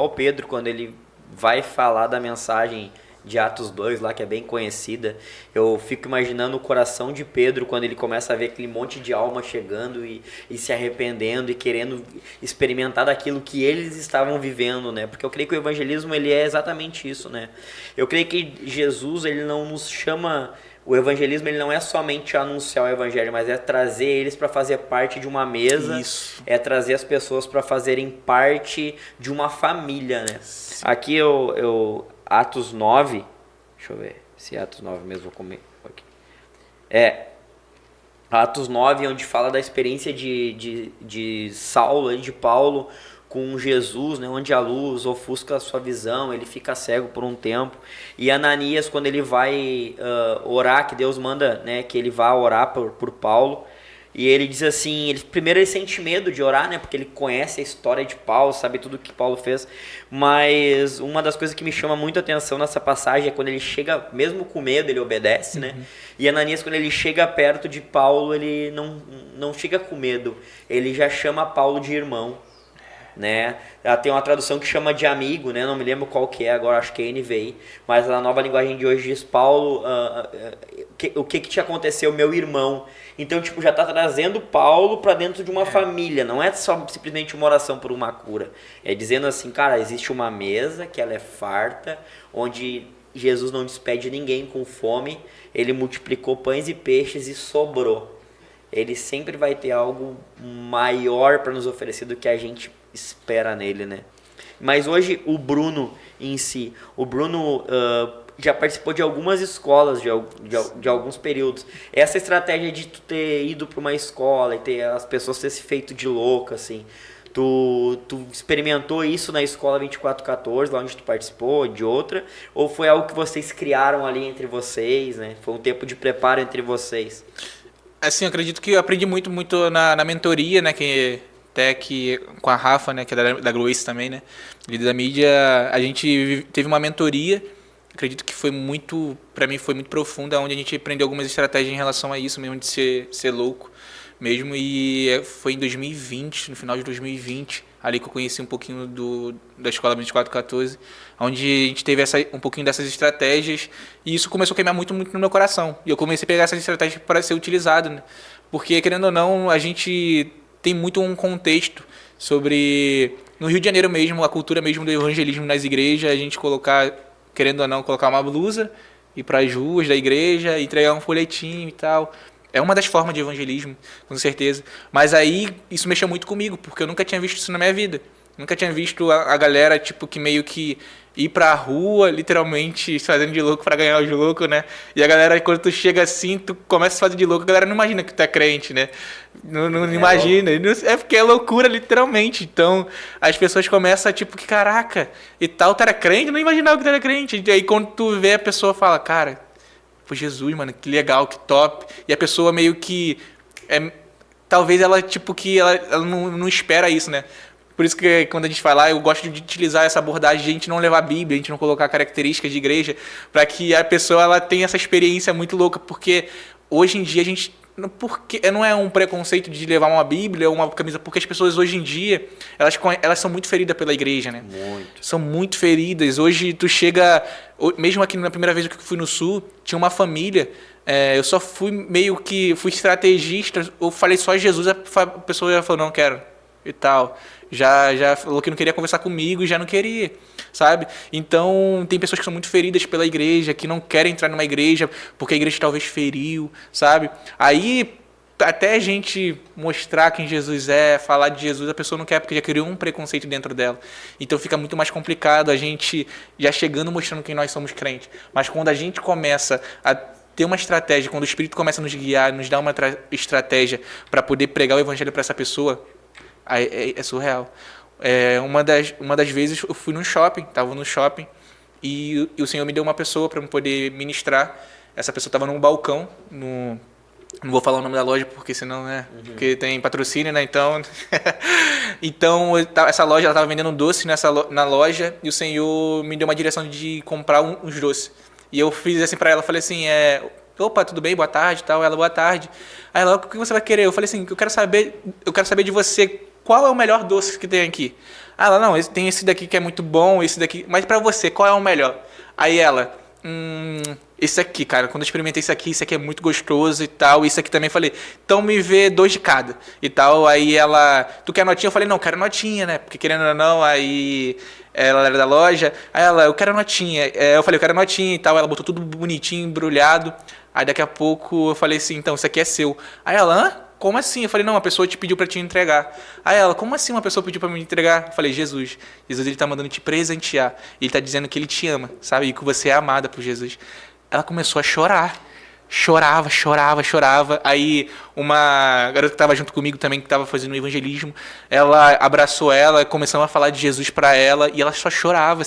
igual Pedro, quando ele vai falar da mensagem de Atos 2 lá, que é bem conhecida, eu fico imaginando o coração de Pedro quando ele começa a ver aquele monte de alma chegando e se arrependendo e querendo experimentar daquilo que eles estavam vivendo, né? Porque eu creio que o evangelismo, ele é exatamente isso, né? Eu creio que Jesus, ele não nos chama... O evangelismo, ele não é somente anunciar o evangelho, mas é trazer eles para fazer parte de uma mesa. Isso. É trazer as pessoas para fazerem parte de uma família, né? Sim. Aqui eu Atos 9, deixa eu ver se é Atos 9 mesmo, vou comer aqui. Atos 9, onde fala da experiência de Saulo e de Paulo com Jesus, né, onde a luz ofusca a sua visão, ele fica cego por um tempo. E Ananias, quando ele vai orar, que Deus manda, né, que ele vá orar por Paulo, e ele diz assim, primeiro ele sente medo de orar, né, porque ele conhece a história de Paulo, sabe tudo que Paulo fez, mas uma das coisas que me chama muito a atenção nessa passagem é quando ele chega, mesmo com medo, ele obedece, né, e Ananias, quando ele chega perto de Paulo, ele não chega com medo, ele já chama Paulo de irmão, né? Ela tem uma tradução que chama de amigo, né? Não me lembro qual que é agora, acho que é NVI, mas na nova linguagem de hoje diz Paulo, o que te aconteceu, meu irmão? Então, tipo, já está trazendo Paulo para dentro de uma família, não é só simplesmente uma oração por uma cura, é dizendo assim, cara, existe uma mesa que ela é farta, onde Jesus não despede ninguém com fome, ele multiplicou pães e peixes e sobrou. Ele sempre vai ter algo maior para nos oferecer do que a gente espera nele, né? Mas hoje o Bruno em si, o Bruno já participou de algumas escolas, de alguns períodos. Essa estratégia de tu ter ido para uma escola e ter as pessoas ter se feito de louca, assim, tu experimentou isso na escola 2414, lá onde tu participou, de outra, ou foi algo que vocês criaram ali entre vocês, né? Foi um tempo de preparo entre vocês? Assim, eu acredito que eu aprendi muito na mentoria, né, que até que com a Rafa, né, que é da Grace também, né, líder da mídia, a gente teve uma mentoria, acredito que foi muito, para mim foi muito profunda, onde a gente aprendeu algumas estratégias em relação a isso mesmo, de ser louco mesmo, e foi em 2020, no final de 2020, ali que eu conheci um pouquinho da escola 2414, onde a gente teve um pouquinho dessas estratégias, e isso começou a queimar muito no meu coração, e eu comecei a pegar essas estratégias para ser utilizado, né? Porque, querendo ou não, a gente tem muito um contexto sobre, no Rio de Janeiro mesmo, a cultura mesmo do evangelismo nas igrejas, a gente colocar, querendo ou não, colocar uma blusa, ir para as ruas da igreja, entregar um folhetim e tal. É uma das formas de evangelismo, com certeza. Mas aí, isso mexeu muito comigo, porque eu nunca tinha visto isso na minha vida. Nunca tinha visto a galera, tipo, que meio que ir pra rua, literalmente, se fazendo de louco pra ganhar os loucos, né? E a galera, quando tu chega assim, tu começa a se fazer de louco, a galera não imagina que tu é crente, né? Não imagina. É porque é loucura, literalmente. Então, as pessoas começam, tipo, que caraca, e tal, tu era crente? Eu não imaginava que tu era crente. E aí, quando tu vê, a pessoa fala, cara, pô, Jesus, mano, que legal, que top. E a pessoa meio que... talvez ela, tipo, que ela não espera isso, né? Por isso que quando a gente vai lá, eu gosto de utilizar essa abordagem de a gente não levar a Bíblia, a gente não colocar características de igreja, para que a pessoa ela tenha essa experiência muito louca, porque hoje em dia a gente... não é um preconceito de levar uma Bíblia ou uma camisa, porque as pessoas hoje em dia, elas são muito feridas pela igreja, né? Muito. São muito feridas. Hoje tu chega... Mesmo aqui na primeira vez que eu fui no Sul, tinha uma família... eu só fui fui estrategista, eu falei só Jesus, a pessoa já falou, não quero, e tal. Já falou que não queria conversar comigo e já não queria, sabe? Então, tem pessoas que são muito feridas pela igreja, que não querem entrar numa igreja porque a igreja talvez feriu, sabe? Aí, até a gente mostrar quem Jesus é, falar de Jesus, a pessoa não quer porque já criou um preconceito dentro dela. Então, fica muito mais complicado a gente já chegando mostrando quem nós somos crentes. Mas quando a gente começa a ter uma estratégia, quando o Espírito começa a nos guiar, nos dar uma estratégia para poder pregar o evangelho para essa pessoa, é surreal. Uma das vezes eu fui no shopping, estava no shopping, e o Senhor me deu uma pessoa para eu poder ministrar. Essa pessoa estava num balcão, não vou falar o nome da loja, porque senão, né? Porque tem patrocínio, né? Então, essa loja, ela estava vendendo doce na loja, e o Senhor me deu uma direção de comprar uns doces. E eu fiz assim para ela, falei assim, opa, tudo bem, boa tarde, tal. Ela, boa tarde. Aí ela, o que você vai querer? Eu falei assim, eu quero saber de você, qual é o melhor doce que tem aqui? Ah, ela, não, tem esse daqui que é muito bom, esse daqui, mas pra você, qual é o melhor? Aí ela, esse aqui, cara, quando eu experimentei esse aqui é muito gostoso e tal, isso aqui também, falei, então me vê 2 de cada e tal. Aí ela, tu quer notinha? Eu falei, não, quero notinha, né, porque querendo ou não, aí ela era da loja, aí ela, eu quero notinha, eu falei, eu quero notinha e tal, ela botou tudo bonitinho, embrulhado, aí daqui a pouco eu falei assim, então, isso aqui é seu. Aí ela, hã? Como assim? Eu falei, não, uma pessoa te pediu pra te entregar. Aí ela, como assim uma pessoa pediu pra me entregar? Eu falei, Jesus. Jesus, ele tá mandando te presentear. Ele tá dizendo que ele te ama, sabe? E que você é amada por Jesus. Ela começou a chorar. Chorava. Aí uma garota que tava junto comigo também, que tava fazendo evangelismo, ela abraçou ela, começamos a falar de Jesus pra ela, e ela só chorava,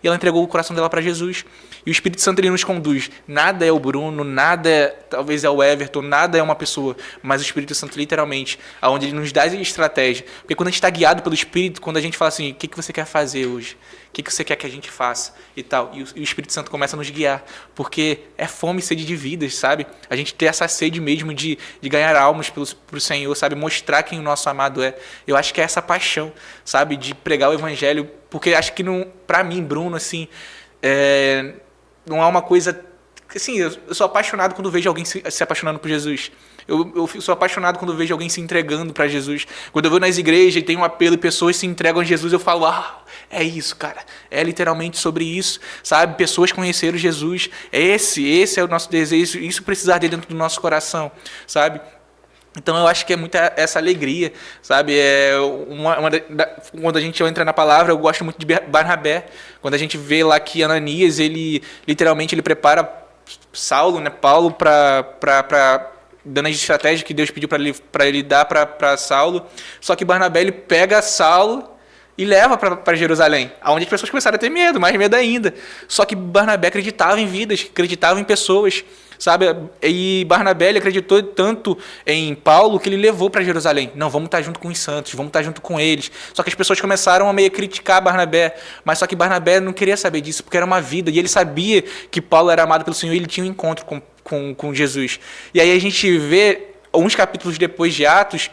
e ela entregou o coração dela pra Jesus. E o Espírito Santo, ele nos conduz. Nada é o Bruno, nada é, talvez é o Everton, nada é uma pessoa, mas o Espírito Santo, literalmente, aonde ele nos dá a estratégia. Porque quando a gente está guiado pelo Espírito, quando a gente fala assim, o que você quer fazer hoje? O que você quer que a gente faça? E tal. E o Espírito Santo começa a nos guiar. Porque é fome e sede de vidas, sabe? A gente ter essa sede mesmo de ganhar almas pro Senhor, sabe? Mostrar quem o nosso amado é. Eu acho que é essa paixão, sabe? De pregar o Evangelho. Porque acho que, pra mim, Bruno, assim, não é uma coisa... Assim, eu sou apaixonado quando vejo alguém se apaixonando por Jesus. Eu sou apaixonado quando vejo alguém se entregando para Jesus. Quando eu vou nas igrejas e tem um apelo e pessoas se entregam a Jesus, eu falo, é isso, cara. É literalmente sobre isso, sabe? Pessoas conheceram Jesus. Esse é o nosso desejo. Isso precisar de dentro do nosso coração, sabe? Então eu acho que é muita essa alegria, sabe? Quando a gente entra na palavra, eu gosto muito de Barnabé. Quando a gente vê lá que Ananias, ele literalmente ele prepara Saulo, né, Paulo, para dando a estratégia que Deus pediu para ele dar para Saulo. Só que Barnabé, ele pega Saulo e leva para Jerusalém, onde as pessoas começaram a ter medo, mais medo ainda. Só que Barnabé acreditava em vidas, acreditava em pessoas, sabe? E Barnabé, ele acreditou tanto em Paulo que ele levou para Jerusalém. Não, vamos estar junto com os santos, vamos estar junto com eles. Só que as pessoas começaram a meio criticar Barnabé, mas só que Barnabé não queria saber disso, porque era uma vida, e ele sabia que Paulo era amado pelo Senhor e ele tinha um encontro com Jesus. E aí a gente vê, uns capítulos depois de Atos,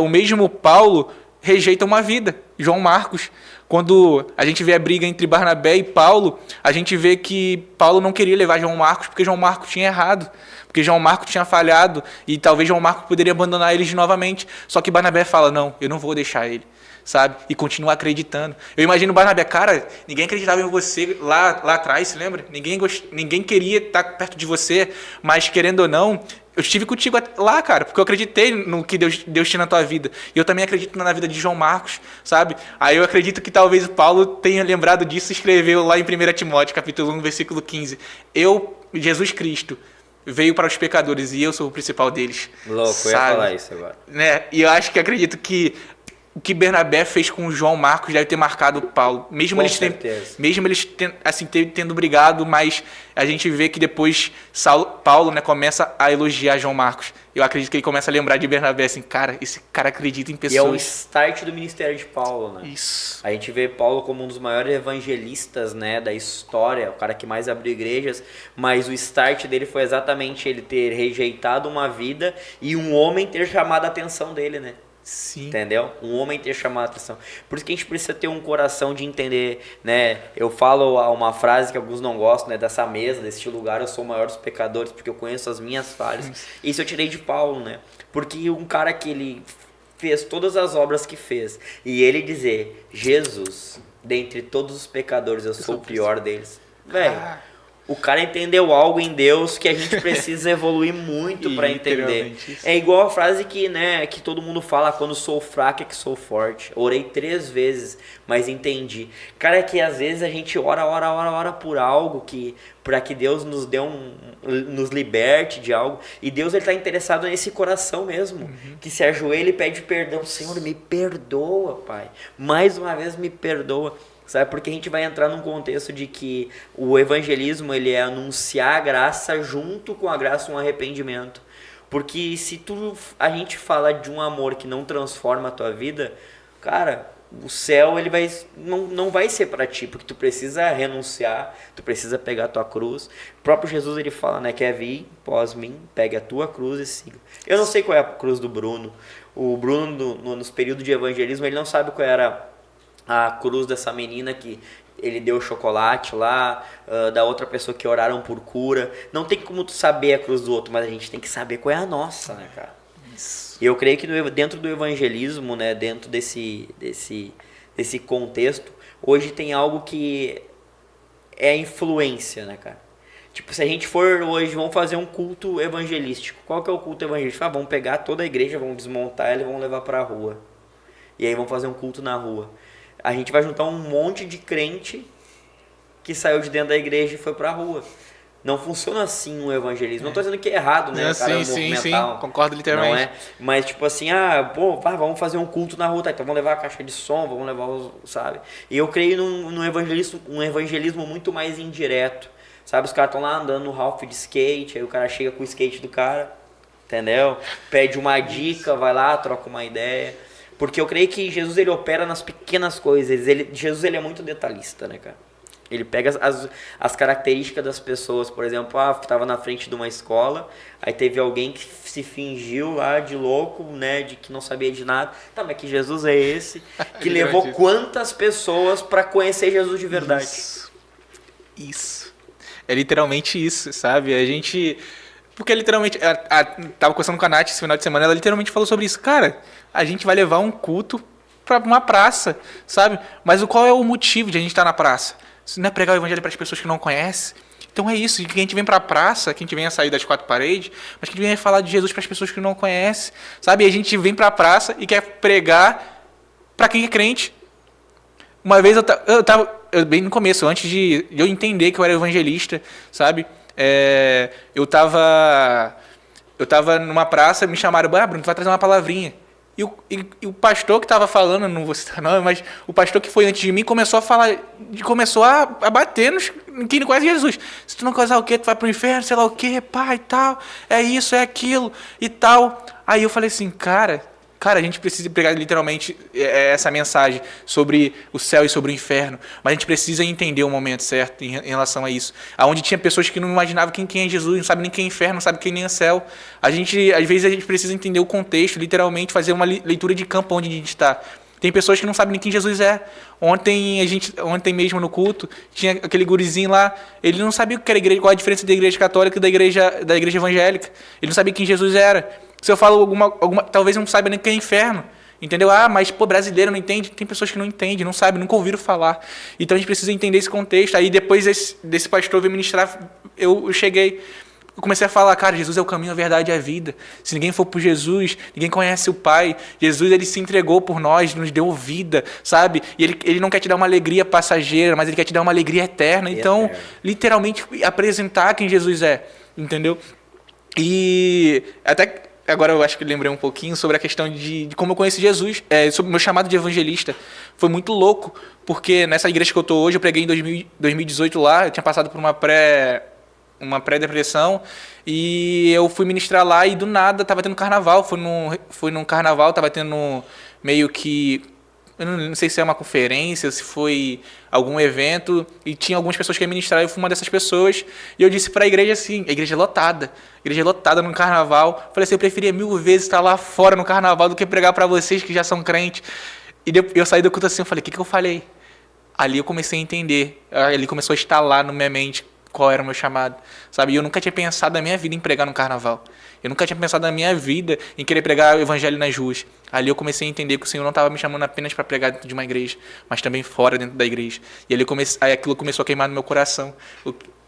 o mesmo Paulo rejeita uma vida, João Marcos. Quando a gente vê a briga entre Barnabé e Paulo, a gente vê que Paulo não queria levar João Marcos porque João Marcos tinha errado, porque João Marcos tinha falhado e talvez João Marcos poderia abandonar eles novamente. Só que Barnabé fala, não, eu não vou deixar ele, sabe? E continua acreditando. Eu imagino Barnabé, cara, ninguém acreditava em você lá atrás, se lembra? Ninguém queria estar perto de você, mas querendo ou não, eu estive contigo lá, cara, porque eu acreditei no que Deus tinha na tua vida. E eu também acredito na vida de João Marcos, sabe? Aí eu acredito que talvez o Paulo tenha lembrado disso e escreveu lá em 1 Timóteo, capítulo 1, versículo 15. Jesus Cristo, veio para os pecadores e eu sou o principal deles. Louco, sabe? eu ia falar isso agora. Né? E eu acho que acredito que o que Barnabé fez com o João Marcos deve ter marcado o Paulo. Mesmo eles tendo brigado, mas a gente vê que depois Paulo, né, começa a elogiar João Marcos. Eu acredito que ele começa a lembrar de Barnabé, assim, cara, esse cara acredita em pessoas. E é o start do ministério de Paulo, né? Isso. A gente vê Paulo como um dos maiores evangelistas, né, da história, o cara que mais abriu igrejas, mas o start dele foi exatamente ele ter rejeitado uma vida e um homem ter chamado a atenção dele, né? Sim. Entendeu? Um homem ter chamado a atenção. Por isso que a gente precisa ter um coração de entender, né? Eu falo uma frase que alguns não gostam, né? Dessa mesa, deste lugar, eu sou o maior dos pecadores porque eu conheço as minhas falhas. Isso eu tirei de Paulo, né? Porque um cara que ele fez todas as obras que fez e ele dizer, Jesus, dentre todos os pecadores, eu sou o pior deles. Velho, o cara entendeu algo em Deus que a gente precisa evoluir muito para entender. É igual a frase que todo mundo fala, quando sou fraco é que sou forte. Orei 3 vezes, mas entendi. Cara, é que às vezes a gente ora por algo para que Deus nos dê nos liberte de algo. E Deus ele tá interessado nesse coração mesmo. Que se ajoelha e pede perdão. Senhor, me perdoa, Pai. Mais uma vez me perdoa. Sabe? Porque a gente vai entrar num contexto de que o evangelismo ele é anunciar a graça junto com a graça um arrependimento. Porque se a gente fala de um amor que não transforma a tua vida, cara, o céu ele não vai ser para ti, porque tu precisa renunciar, tu precisa pegar a tua cruz. O próprio Jesus ele fala, né, quer vir após mim, pegue a tua cruz e siga. Eu não sei qual é a cruz do Bruno. O Bruno nos períodos de evangelismo ele não sabe qual era a cruz dessa menina que ele deu chocolate lá, da outra pessoa que oraram por cura. Não tem como tu saber a cruz do outro, mas a gente tem que saber qual é a nossa, né, cara? E eu creio que dentro do evangelismo, né, dentro desse contexto, hoje tem algo que é a influência, né, cara? Tipo, se a gente for hoje, vamos fazer um culto evangelístico. Qual que é o culto evangelístico? Vamos pegar toda a igreja, vamos desmontar ela e vamos levar pra rua. E aí vamos fazer um culto na rua. A gente vai juntar um monte de crente que saiu de dentro da igreja e foi pra rua. Não funciona assim o evangelismo. Não tô dizendo que é errado, né? Sim, concordo literalmente. Não é? Mas tipo assim, vamos fazer um culto na rua, tá? Então vamos levar a caixa de som, vamos levar sabe? E eu creio num evangelismo muito mais indireto. Sabe, os caras estão lá andando no Ralph de skate, aí o cara chega com o skate do cara, entendeu? Pede uma dica, vai lá, troca uma ideia. Porque eu creio que Jesus ele opera nas pequenas coisas. Jesus ele é muito detalhista, né, cara? Ele pega as características das pessoas. Por exemplo, estava na frente de uma escola, aí teve alguém que se fingiu lá de louco, né, de que não sabia de nada. Tá, mas que Jesus é esse que levou quantas pessoas para conhecer Jesus de verdade? Isso. É literalmente isso, sabe? A gente... Porque literalmente... Tava conversando com a Nath esse final de semana, ela literalmente falou sobre isso. Cara, a gente vai levar um culto para uma praça, sabe? Mas qual é o motivo de a gente estar na praça? Se não é pregar o evangelho para as pessoas que não conhecem. Então é isso, que a gente vem para a praça, que a gente vem a sair das quatro paredes, mas que a gente vem a falar de Jesus para as pessoas que não conhecem, sabe? E a gente vem para a praça e quer pregar para quem é crente. Uma vez bem no começo, antes de eu entender que eu era evangelista, sabe? Eu tava numa praça, me chamaram, Bruno, tu vai trazer uma palavrinha. E o pastor que estava falando, não vou citar nome, mas o pastor que foi antes de mim começou a falar, começou a bater quem não conhece Jesus. Se tu não casar o quê? Tu vai pro inferno, sei lá o quê, pai e tal, é isso, é aquilo e tal. Aí eu falei assim, cara, a gente precisa pregar literalmente essa mensagem sobre o céu e sobre o inferno, mas a gente precisa entender o momento certo em relação a isso. Onde tinha pessoas que não imaginavam quem é Jesus, não sabe nem quem é inferno, não sabe quem nem é céu. Às vezes a gente precisa entender o contexto, literalmente fazer uma leitura de campo onde a gente está. Tem pessoas que não sabem nem quem Jesus é. Ontem mesmo no culto, tinha aquele gurizinho lá, ele não sabia o que era igreja, qual a diferença da igreja católica e da igreja evangélica. Ele não sabia quem Jesus era. Se eu falo alguma talvez não saiba nem o que é inferno, entendeu? Mas brasileiro não entende. Tem pessoas que não entendem, não sabem, nunca ouviram falar. Então a gente precisa entender esse contexto. Aí depois desse pastor vir ministrar, eu comecei a falar, cara, Jesus é o caminho, a verdade e a vida. Se ninguém for por Jesus, ninguém conhece o Pai. Jesus, ele se entregou por nós, nos deu vida, sabe? E ele não quer te dar uma alegria passageira, mas ele quer te dar uma alegria eterna. Então, literalmente, apresentar quem Jesus é, entendeu? E até agora eu acho que lembrei um pouquinho sobre a questão de como eu conheci Jesus, sobre o meu chamado de evangelista. Foi muito louco, porque nessa igreja que eu estou hoje, eu preguei em 2018 lá, eu tinha passado por uma pré-depressão, e eu fui ministrar lá e do nada estava tendo carnaval, fui num carnaval, estava tendo meio que, eu não sei se é uma conferência, se foi algum evento, e tinha algumas pessoas que iam ministrar, eu fui uma dessas pessoas, e eu disse para a igreja assim, a igreja lotada no carnaval, falei assim, eu preferia 1000 vezes estar lá fora no carnaval do que pregar para vocês que já são crentes. E eu saí do culto assim, eu falei, o que eu falei? Ali eu comecei a entender, ali começou a instalar na minha mente qual era o meu chamado, sabe? E eu nunca tinha pensado na minha vida em pregar no carnaval. Eu nunca tinha pensado na minha vida em querer pregar o evangelho nas ruas. Ali eu comecei a entender que o Senhor não estava me chamando apenas para pregar dentro de uma igreja, mas também fora, dentro da igreja. E aí aquilo começou a queimar no meu coração.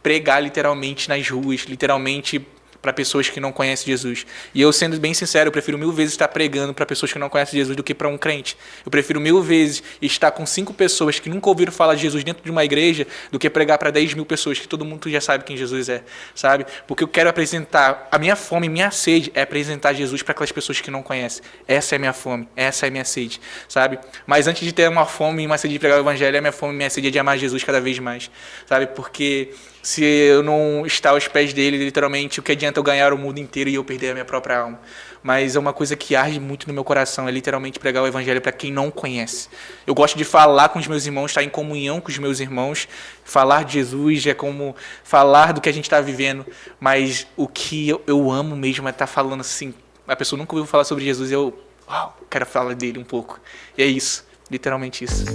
Pregar literalmente nas ruas, literalmente para pessoas que não conhecem Jesus. E eu, sendo bem sincero, eu prefiro 1000 vezes estar pregando para pessoas que não conhecem Jesus do que para um crente. Eu prefiro 1000 vezes estar com 5 pessoas que nunca ouviram falar de Jesus dentro de uma igreja do que pregar para 10.000 pessoas que todo mundo já sabe quem Jesus é, sabe? Porque eu quero apresentar, a minha fome, minha sede é apresentar Jesus para aquelas pessoas que não conhecem. Essa é a minha fome, essa é a minha sede, sabe? Mas antes de ter uma fome e uma sede de pregar o evangelho, a minha fome e minha sede é de amar Jesus cada vez mais, sabe? Porque se eu não estar aos pés dele, literalmente, o que adianta eu ganhar o mundo inteiro e eu perder a minha própria alma? Mas é uma coisa que arde muito no meu coração, é literalmente pregar o evangelho para quem não conhece. Eu gosto de falar com os meus irmãos, estar em comunhão com os meus irmãos, falar de Jesus é como falar do que a gente está vivendo, mas o que eu amo mesmo é estar falando assim, a pessoa nunca ouviu falar sobre Jesus e eu quero falar dele um pouco. E é isso, literalmente isso.